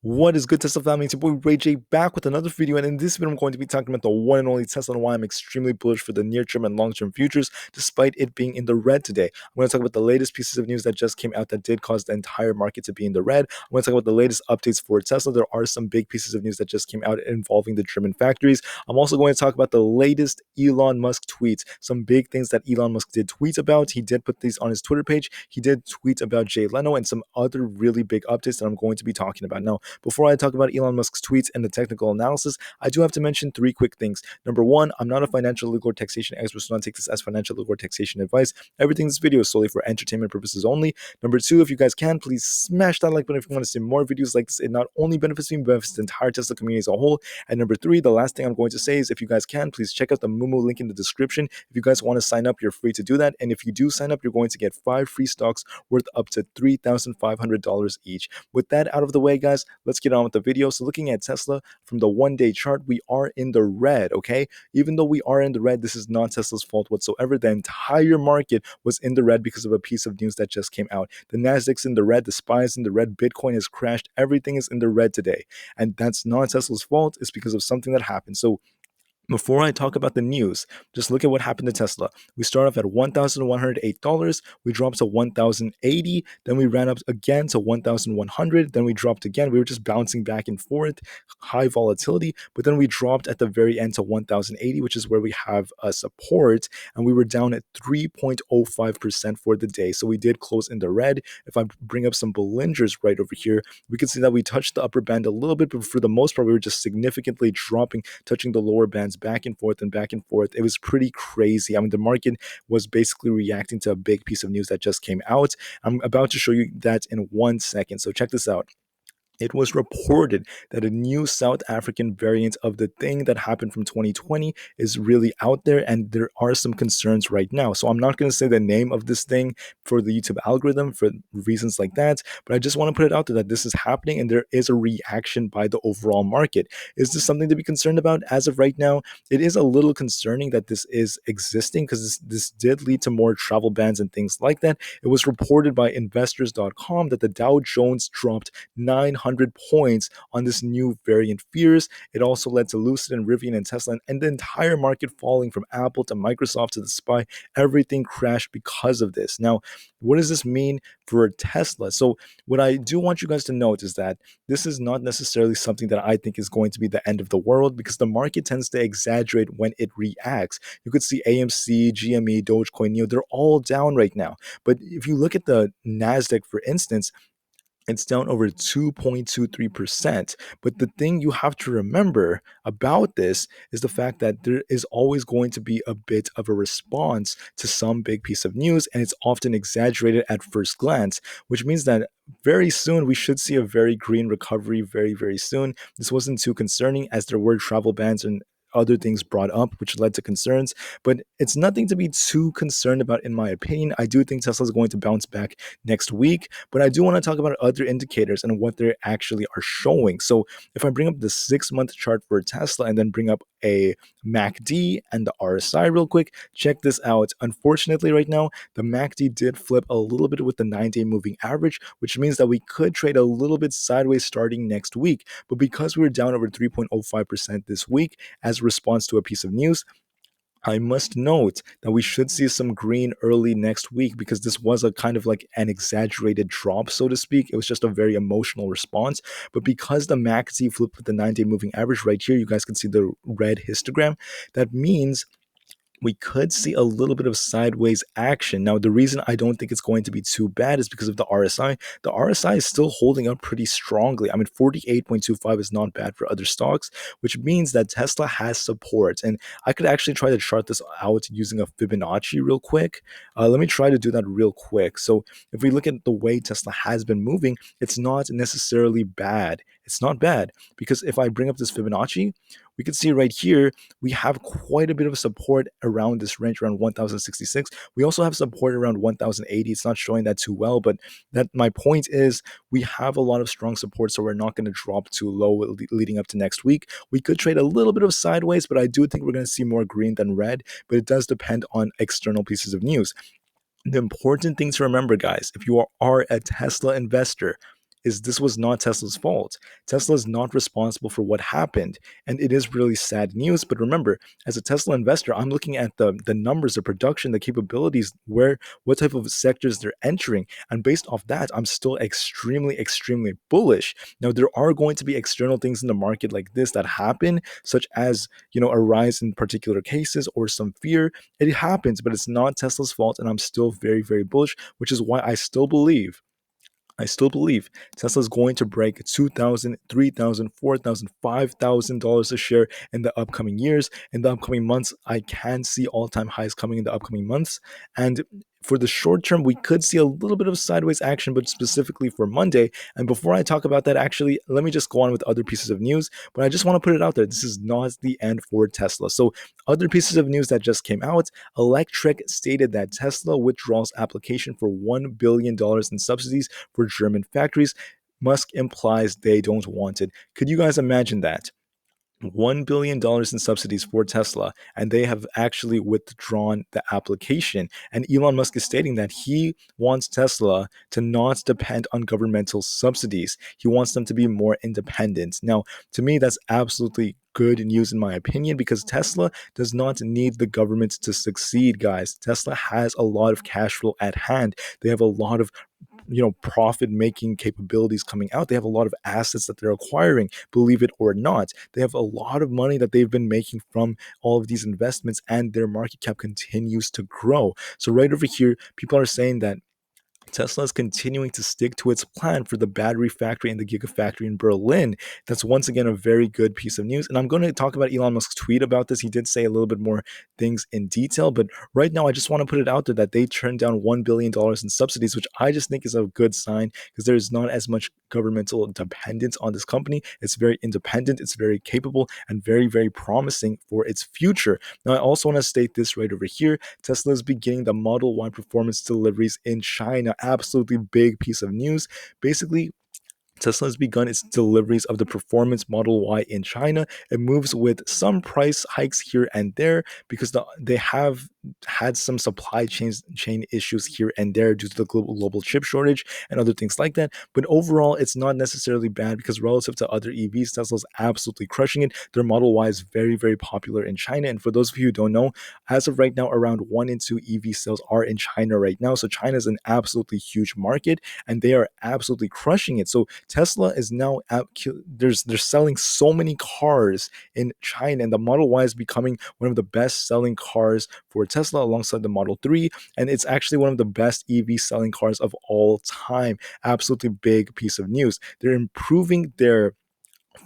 What is good, Tesla family? It's your boy Ray J back with another video, and in this video, I'm going to be talking about the one and only Tesla and why I'm extremely bullish for the near-term and long-term futures, despite it being in the red today. I'm going to talk about the latest pieces of news that just came out that did cause the entire market to be in the red. I'm going to talk about the latest updates for Tesla. There are some big pieces of news that just came out involving the German factories. I'm also going to talk about the latest Elon Musk tweets, some big things that Elon Musk did tweet about. He did put these on his Twitter page. He did tweet about Jay Leno and some other really big updates that I'm going to be talking about. Now, before I talk about Elon Musk's tweets and the technical analysis, I do have to mention three quick things. Number one, I'm not a financial legal or taxation expert, so don't take this as financial legal or taxation advice. Everything in this video is solely for entertainment purposes only. Number two, if you guys can, please smash that like button if you want to see more videos like this. It not only benefits me, but benefits the entire Tesla community as a whole. And number three, the last thing I'm going to say is if you guys can, please check out the Moomoo link in the description. If you guys want to sign up, you're free to do that. And if you do sign up, you're going to get 5 free stocks worth up to $3,500 each. With that out of the way, guys, let's get on with the video. So looking at Tesla from the one-day chart, we are in the red, okay? Even though we are in the red, this is not Tesla's fault whatsoever. The entire market was in the red because of a piece of news that just came out. The Nasdaq's in the red, the SPY is in the red, Bitcoin has crashed, everything is in the red today. And that's not Tesla's fault, it's because of something that happened. So before I talk about the news, just look at what happened to Tesla. We start off at $1,108. We dropped to $1,080. Then we ran up again to $1,100. Then we dropped again. We were just bouncing back and forth, high volatility. But then we dropped at the very end to $1,080, which is where we have a support. And we were down at 3.05% for the day. So we did close in the red. If I bring up some Bollingers right over here, we can see that we touched the upper band a little bit, but for the most part, we were just significantly dropping, touching the lower bands back and forth and back and forth. It was pretty crazy. I mean, the market was basically reacting to a big piece of news that just came out. I'm about to show you that in 1 second. So check this out. It was reported that a new South African variant of the thing that happened from 2020 is really out there, and there are some concerns right now. So I'm not going to say the name of this thing for the YouTube algorithm for reasons like that, but I just want to put it out there that this is happening and there is a reaction by the overall market. Is this something to be concerned about? As of right now, it is a little concerning that this is existing because this did lead to more travel bans and things like that. It was reported by investors.com that the Dow Jones dropped 900 points on this new variant fears. It also led to Lucid and Rivian and Tesla and the entire market falling from Apple to Microsoft to the SPY. Everything crashed because of this. Now, what does this mean for Tesla? So what I do want you guys to note is that this is not necessarily something that I think is going to be the end of the world because the market tends to exaggerate when it reacts. You could see AMC, GME, Dogecoin, NEO, they're all down right now. But if you look at the NASDAQ, for instance, it's down over 2.23%. But the thing you have to remember about this is the fact that there is always going to be a bit of a response to some big piece of news, and it's often exaggerated at first glance, which means that very soon we should see a very green recovery very, very soon. This wasn't too concerning as there were travel bans and other things brought up, which led to concerns, but it's nothing to be too concerned about, in my opinion. I do think Tesla is going to bounce back next week, but I do want to talk about other indicators and what they actually are showing. So if I bring up the 6-month chart for Tesla and then bring up a MACD and the RSI real quick, check this out. Unfortunately, right now, the MACD did flip a little bit with the 9-day moving average, which means that we could trade a little bit sideways starting next week. But because we're down over 3.05% this week as a response to a piece of news, I must note that we should see some green early next week because this was a kind of like an exaggerated drop, so to speak. It was just a very emotional response. But because the MACD flipped with the 9-day moving average right here, you guys can see the red histogram. That means we could see a little bit of sideways action. Now, the reason I don't think it's going to be too bad is because of the RSI. The RSI is still holding up pretty strongly. I mean, 48.25 is not bad for other stocks, which means that Tesla has support. And I could actually try to chart this out using a Fibonacci real quick. Let me try to do that real quick. So if we look at the way Tesla has been moving, it's not necessarily bad. It's not bad because if I bring up this Fibonacci, we can see right here, we have quite a bit of support around this range, around 1066. We also have support around 1080. It's not showing that too well, but that my point is we have a lot of strong support, so we're not going to drop too low leading up to next week. We could trade a little bit of sideways, but I do think we're going to see more green than red, but it does depend on external pieces of news. The important thing to remember, guys, if you are a Tesla investor, is this was not Tesla's fault. Tesla is not responsible for what happened. And it is really sad news. But remember, as a Tesla investor, I'm looking at the numbers, the production, the capabilities, what type of sectors they're entering. And based off that, I'm still extremely bullish. Now, there are going to be external things in the market like this that happen, such as, a rise in particular cases or some fear. It happens, but it's not Tesla's fault. And I'm still very bullish, which is why I still believe Tesla is going to break 2,000, 3,000, 4,000, $5,000 a share in the upcoming years. In the upcoming months, I can see all-time highs coming in the upcoming months. And for the short term, we could see a little bit of sideways action, but specifically for Monday. And before I talk about that, actually, let me just go on with other pieces of news. But I just want to put it out there. This is not the end for Tesla. So other pieces of news that just came out, Electric stated that Tesla withdraws application for $1 billion in subsidies for German factories. Musk implies they don't want it. Could you guys imagine that? $1 billion in subsidies for Tesla, and they have actually withdrawn the application. And Elon Musk is stating that he wants Tesla to not depend on governmental subsidies. He wants them to be more independent. Now, to me, that's absolutely good news in my opinion, because Tesla does not need the government to succeed, guys. Tesla has a lot of cash flow at hand. They have a lot of profit making capabilities coming out. They have a lot of assets that they're acquiring, believe it or not. They have a lot of money that they've been making from all of these investments, and their market cap continues to grow. So right over here, people are saying that Tesla is continuing to stick to its plan for the battery factory and the Gigafactory in Berlin. That's once again a very good piece of news. And I'm going to talk about Elon Musk's tweet about this. He did say a little bit more things in detail, but right now I just want to put it out there that they turned down $1 billion in subsidies, which I just think is a good sign, because there's not as much governmental dependence on this company. It's very independent, it's very capable, and very promising for its future. Now, I also want to state this right over here. Tesla is beginning the Model Y performance deliveries in China. Absolutely big piece of news. Basically, Tesla has begun its deliveries of the performance Model Y in China. It moves with some price hikes here and there because they have had some chain issues here and there due to the global chip shortage and other things like that. But overall, it's not necessarily bad, because relative to other EVs, Tesla's absolutely crushing it. Their Model Y is very popular in China. And for those of you who don't know, as of right now, around 1 in 2 EV sales are in China right now. So China is an absolutely huge market, and they are absolutely crushing it. So Tesla is now they're selling so many cars in China, and the Model Y is becoming one of the best selling cars for Tesla alongside the Model 3, and it's actually one of the best EV selling cars of all time. Absolutely big piece of news. They're improving their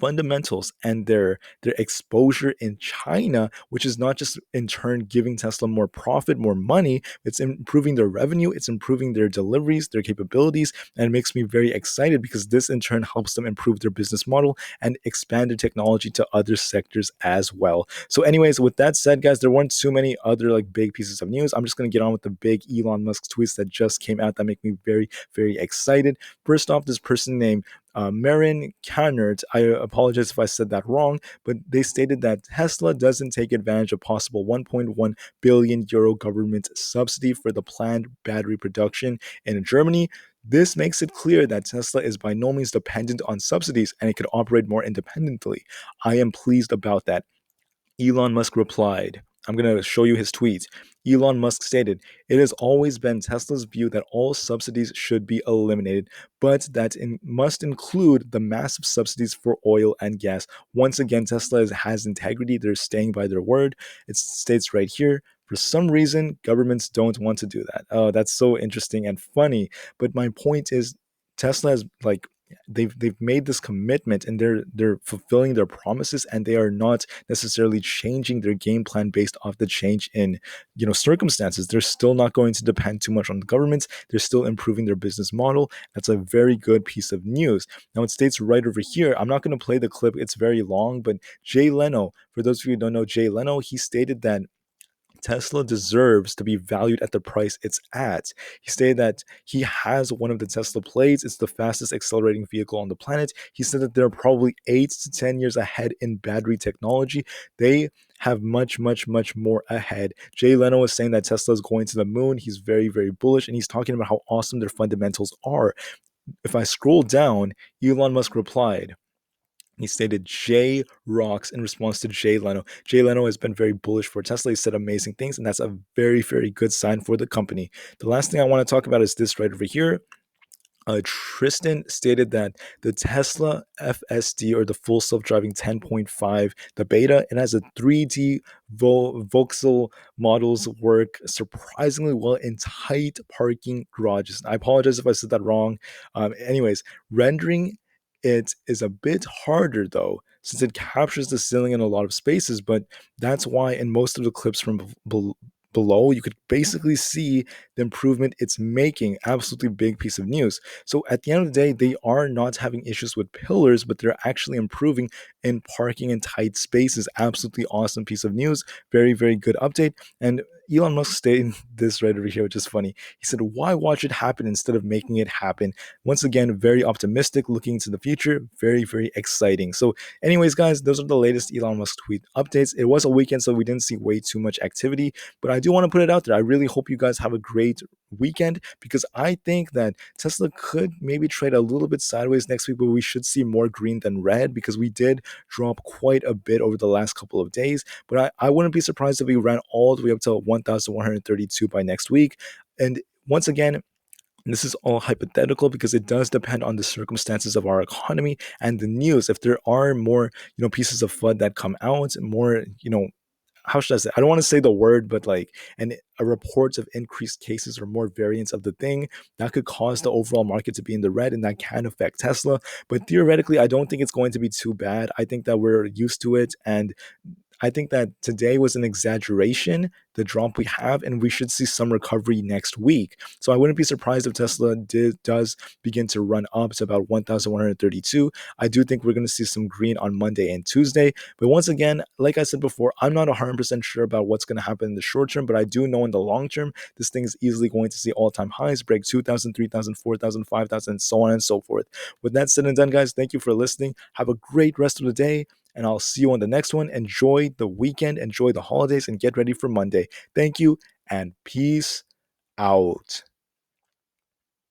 fundamentals and their exposure in China, which is not just in turn giving Tesla more profit, more money. It's improving their revenue, it's improving their deliveries, their capabilities, and it makes me very excited, because this in turn helps them improve their business model and expand their technology to other sectors as well. So anyways, with that said, guys, there weren't too many other like big pieces of news. I'm just going to get on with the big Elon Musk tweets that just came out that make me very excited. First off, this person named Marin Canert, I apologize if I said that wrong, but they stated that Tesla doesn't take advantage of possible 1.1 billion euro government subsidy for the planned battery production in Germany. This makes it clear that Tesla is by no means dependent on subsidies, and it could operate more independently. I am pleased about that. Elon Musk replied, I'm going to show you his tweet. Elon Musk stated, "It has always been Tesla's view that all subsidies should be eliminated, but that must include the massive subsidies for oil and gas." Once again, Tesla has integrity. They're staying by their word. It states right here, for some reason, governments don't want to do that. Oh, that's so interesting and funny. But my point is, Tesla is like, they've made this commitment, and they're fulfilling their promises, and they are not necessarily changing their game plan based off the change in circumstances. They're still not going to depend too much on the government. They're still improving their business model. That's a very good piece of news. Now, it states right over here, I'm not going to play the clip, it's very long, but Jay Leno, for those of you who don't know Jay Leno, he stated that Tesla deserves to be valued at the price it's at. He stated that he has one of the Tesla plates. It's the fastest accelerating vehicle on the planet. He said that they're probably 8 to 10 years ahead in battery technology. They have much more ahead. Jay Leno was saying that Tesla is going to the moon. He's very bullish, and he's talking about how awesome their fundamentals are. if I scroll down, Elon Musk replied. He stated Jay rocks in response to Jay Leno. Jay Leno has been very bullish for Tesla. He said amazing things, and that's a very, very good sign for the company. The last thing I want to talk about is this right over here. Tristan stated that the Tesla FSD, or the full self-driving 10.5, the beta, it has a 3D voxel models work surprisingly well in tight parking garages. I apologize if I said that wrong. Anyways, rendering it is a bit harder though, since it captures the ceiling in a lot of spaces, but that's why in most of the clips from below, you could basically see the improvement it's making. Absolutely big piece of news. So at the end of the day, they are not having issues with pillars, but they're actually improving in parking in tight spaces. Absolutely awesome piece of news. Very, very good update. And Elon Musk stated this right over here, which is funny. He said, "Why watch it happen instead of making it happen?" Once again, very optimistic, looking into the future. Very, very exciting. So, anyways, guys, those are the latest Elon Musk tweet updates. It was a weekend, so we didn't see way too much activity, but I do want to put it out there. I really hope you guys have a great weekend, because I think that Tesla could maybe trade a little bit sideways next week, but we should see more green than red, because we did drop quite a bit over the last couple of days. But I wouldn't be surprised if we ran all the way up to 1,132 by next week. And once again, this is all hypothetical, because it does depend on the circumstances of our economy and the news. If there are more, pieces of FUD that come out, more, how should I say? I don't want to say the word, but like, and reports of increased cases or more variants of the thing, that could cause the overall market to be in the red, and that can affect Tesla. But theoretically, I don't think it's going to be too bad. I think that we're used to it, and I think that today was an exaggeration, the drop we have, and we should see some recovery next week. So I wouldn't be surprised if Tesla does begin to run up to about 1,132. I do think we're going to see some green on Monday and Tuesday. But once again, like I said before, I'm not 100% sure about what's going to happen in the short term, but I do know in the long term, this thing is easily going to see all-time highs, break 2,000, 3,000, 4,000, 5,000, so on and so forth. With that said and done, guys, thank you for listening. Have a great rest of the day, and I'll see you on the next one. Enjoy the weekend, enjoy the holidays, and get ready for Monday. Thank you, and peace out.